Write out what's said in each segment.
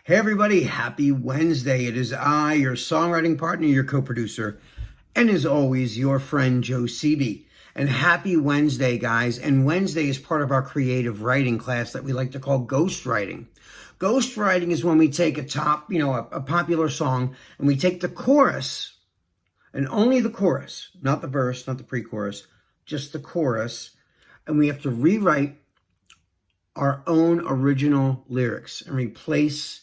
Hey everybody, happy Wednesday. It is I, your songwriting partner, your co-producer, and as always, your friend Joe Seeby. And happy Wednesday, guys. And Wednesday is part of our creative writing class that we like to call ghostwriting. Ghostwriting is when we take a popular song, and we take the chorus, and only the chorus, not the verse, not the pre-chorus, just the chorus, and we have to rewrite our own original lyrics and replace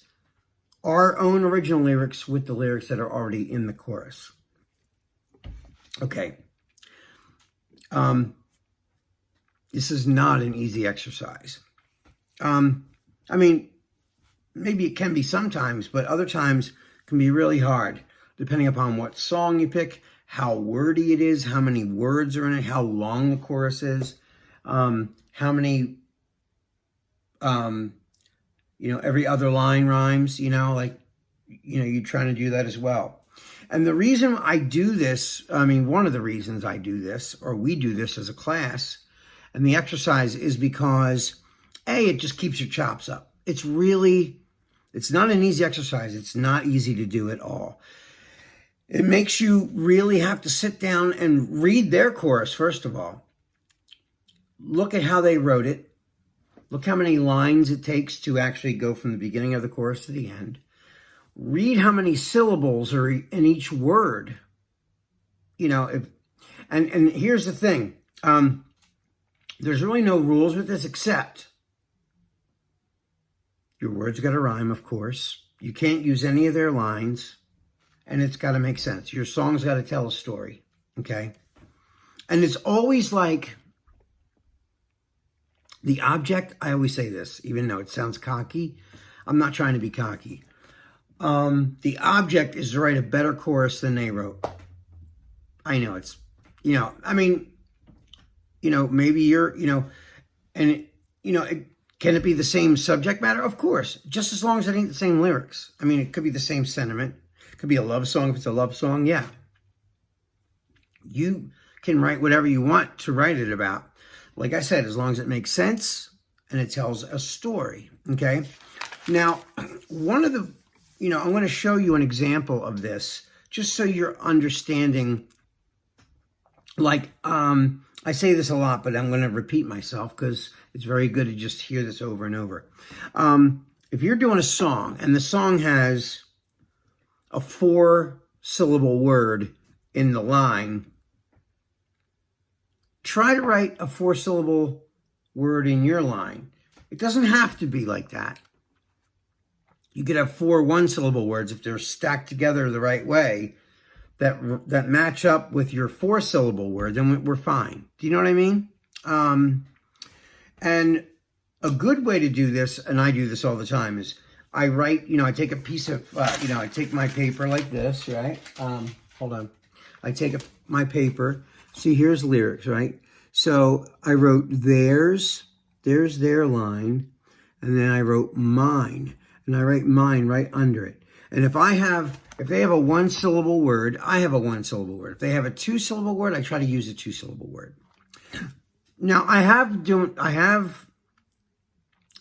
our own original lyrics with the lyrics that are already in the chorus. Okay. This is not an easy exercise. Maybe it can be sometimes, but other times it can be really hard, depending upon what song you pick, how wordy it is, how many words are in it, how long the chorus is, how many, every other line rhymes, you're trying to do that as well. And the reason I do this, one of the reasons I do this, or we do this as a class, and the exercise is because, A, it just keeps your chops up. It's not an easy exercise. It's not easy to do at all. It makes you really have to sit down and read their chorus, first of all. Look at how they wrote it. Look how many lines it takes to actually go from the beginning of the chorus to the end. Read how many syllables are in each word. And here's the thing. There's really no rules with this except your words got to rhyme, of course. You can't use any of their lines, and it's got to make sense. Your song's got to tell a story, okay? And it's always like the object, I always say this, even though it sounds cocky. I'm not trying to be cocky. The object is to write a better chorus than they wrote. I know it's, maybe you're, can it be the same subject matter? Of course, just as long as it ain't the same lyrics. It could be the same sentiment. It could be a love song if it's a love song, yeah. You can write whatever you want to write it about. Like I said, as long as it makes sense and it tells a story, okay? Now, I'm going to show you an example of this just so you're understanding. I say this a lot, but I'm going to repeat myself because it's very good to just hear this over and over. If you're doing a song and the song has a 4-syllable word in the line, try to write a 4-syllable word in your line. It doesn't have to be like that. You could have 4 1-syllable words if they're stacked together the right way that match up with your 4-syllable word, then we're fine. Do you know what I mean? And a good way to do this, and I do this all the time, is I write, I take a piece of, I take my paper like this, right? Hold on. I take my paper. See, here's lyrics, right? So I wrote there's their line, and then I wrote mine, and I write mine right under it. And if they have a 1-syllable word, I have a 1-syllable word. If they have a 2-syllable word, I try to use a 2-syllable word. Now, I have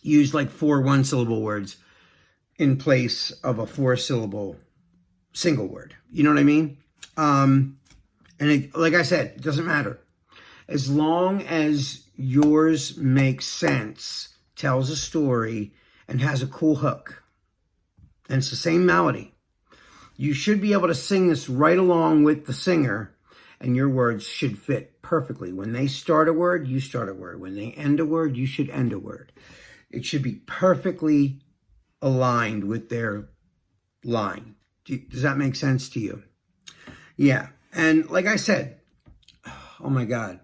used like 4 1-syllable words in place of a 4-syllable single word. You know what I mean? Like I said, it doesn't matter. As long as yours makes sense, tells a story, and has a cool hook, and it's the same melody, you should be able to sing this right along with the singer, and your words should fit perfectly. When they start a word, you start a word. When they end a word, you should end a word. It should be perfectly aligned with their line. Does that make sense to you? Yeah. And like I said, oh my God,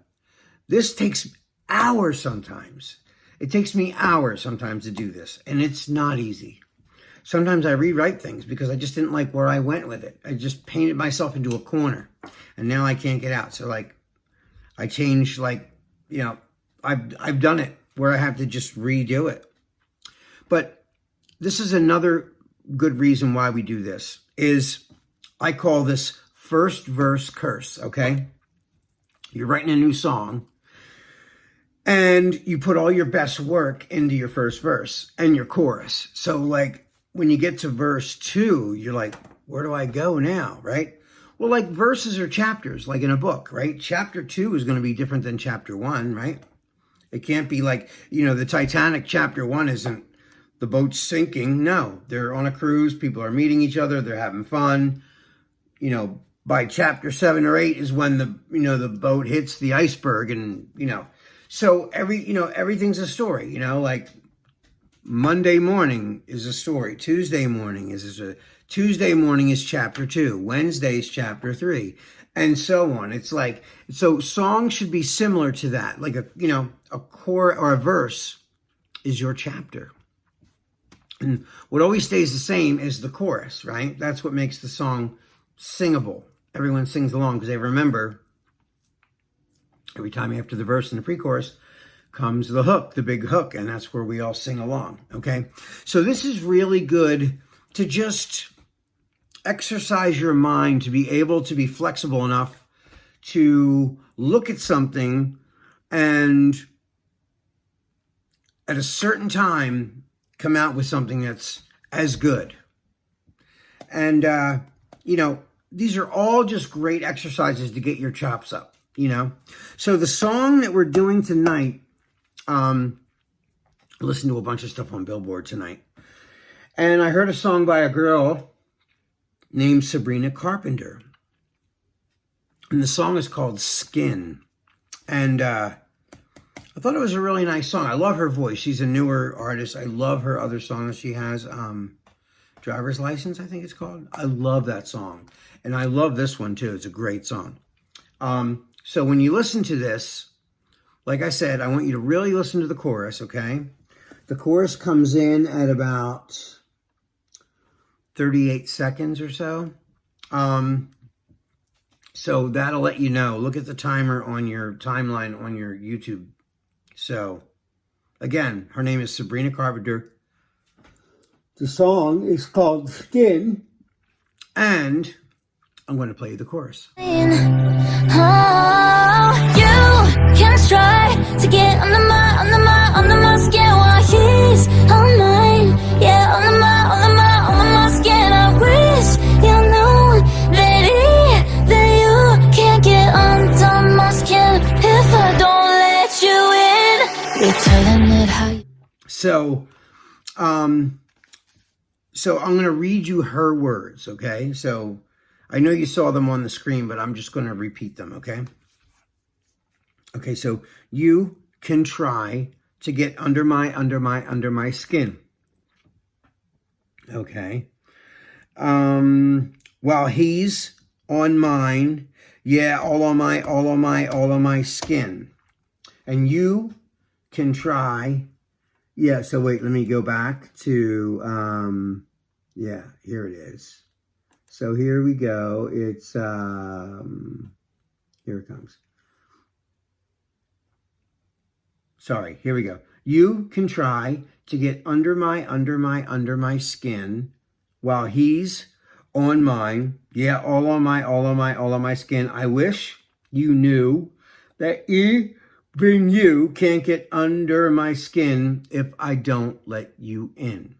this takes hours sometimes. It takes me hours sometimes to do this, and it's not easy. Sometimes I rewrite things because I just didn't like where I went with it. I just painted myself into a corner, and now I can't get out. So I changed, I've done it where I have to just redo it. But this is another good reason why we do this, is I call this first verse curse, okay? You're writing a new song, and you put all your best work into your first verse and your chorus. So when you get to verse 2, you're like, where do I go now, right? Well, like verses are chapters, like in a book, right? Chapter 2 is going to be different than chapter 1, right? It can't be like, the Titanic chapter 1 isn't the boat sinking. No, they're on a cruise. People are meeting each other. They're having fun. By chapter 7 or 8 is when the boat hits the iceberg, and, so everything's a story, like Monday morning is a story. Tuesday morning is chapter 2. Wednesday is chapter 3, and so on. It's like, so song should be similar to that. Like a core or a verse is your chapter. And what always stays the same is the chorus, right? That's what makes the song singable. Everyone sings along because they remember every time after the verse and the pre-chorus comes the hook, the big hook, and that's where we all sing along, okay? So this is really good to just exercise your mind, to be able to be flexible enough to look at something and at a certain time come out with something that's as good. And, these are all just great exercises to get your chops up, So the song that we're doing tonight, I listened to a bunch of stuff on Billboard tonight, and I heard a song by a girl named Sabrina Carpenter, and the song is called Skin, and I thought it was a really nice song. I love her voice. She's a newer artist. I love her other song that she has, Driver's License, I think it's called. I love that song, and I love this one too. It's a great song. So when you listen to this, like I said, I want you to really listen to the chorus, okay? The chorus comes in at about 38 seconds or so. So that'll let you know. Look at the timer on your timeline on your YouTube. So, again, her name is Sabrina Carpenter. The song is called Skin, and I'm going to play you the chorus. Oh, you can try to get under my skin while he's on mine. Yeah, under my skin. I wish you knew, lady, that you can't get under my skin if I don't let you in. You're telling it how you... So I'm going to read you her words, okay? So I know you saw them on the screen, but I'm just going to repeat them, okay? Okay, so you can try to get under my skin. Okay. While he's on mine, yeah, all on my skin. And you can try, yeah, so wait, let me go back to, yeah, here it is. So here we go. It's, here it comes. Sorry, here we go. You can try to get under my skin while he's on mine. Yeah, all on my skin. I wish you knew that even you can't get under my skin if I don't let you in.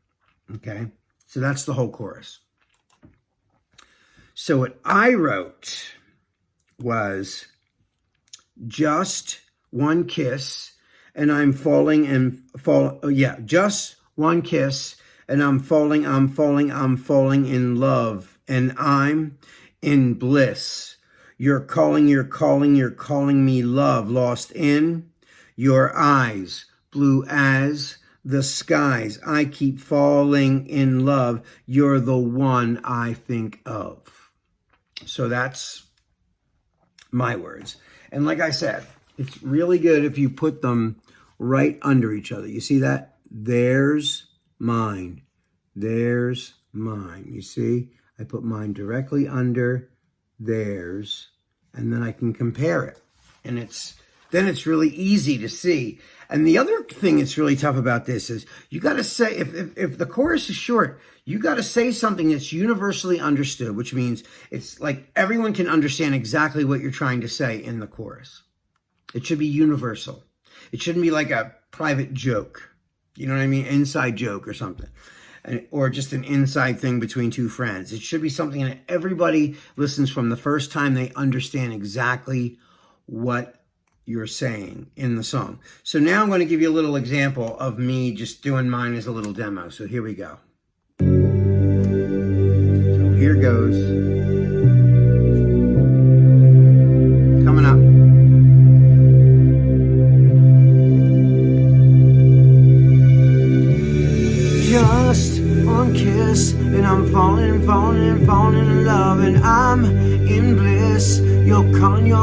Okay? So that's the whole chorus. So what I wrote was just one kiss and I'm falling just one kiss and I'm falling in love and I'm in bliss. You're calling me love, lost in your eyes, blue as the skies. I keep falling in love. You're the one I think of. So that's my words. And like I said, it's really good if you put them right under each other. You see that? There's mine. There's mine. You see? I put mine directly under theirs, and then I can compare it. And then it's really easy to see. And the other thing that's really tough about this is you got to say, if the chorus is short, you got to say something that's universally understood, which means it's like everyone can understand exactly what you're trying to say in the chorus. It should be universal. It shouldn't be like a private joke. You know what I mean? Inside joke or something. or just an inside thing between two friends. It should be something that everybody listens from the first time. They understand exactly what you're saying in the song. So now I'm going to give you a little example of me just doing mine as a little demo. So here we go. So here goes. Coming up. Just one kiss and I'm falling in love, and I'm in bliss. You're calling me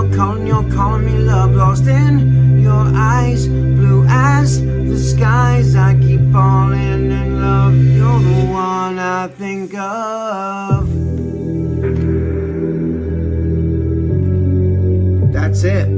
love. Lost in your eyes, blue as the skies. I keep falling in love. You're the one I think of. That's it.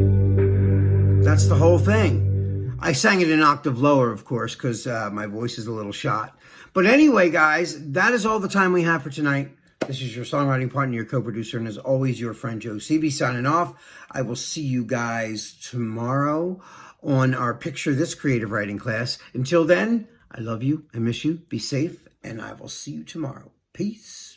That's the whole thing. I sang it an octave lower, of course, because my voice is a little shot. But anyway, guys, that is all the time we have for tonight. This is your songwriting partner, your co-producer, and as always, your friend Joe CB signing off. I will see you guys tomorrow on our Picture This creative writing class. Until then, I love you. I miss you. Be safe, and I will see you tomorrow. Peace.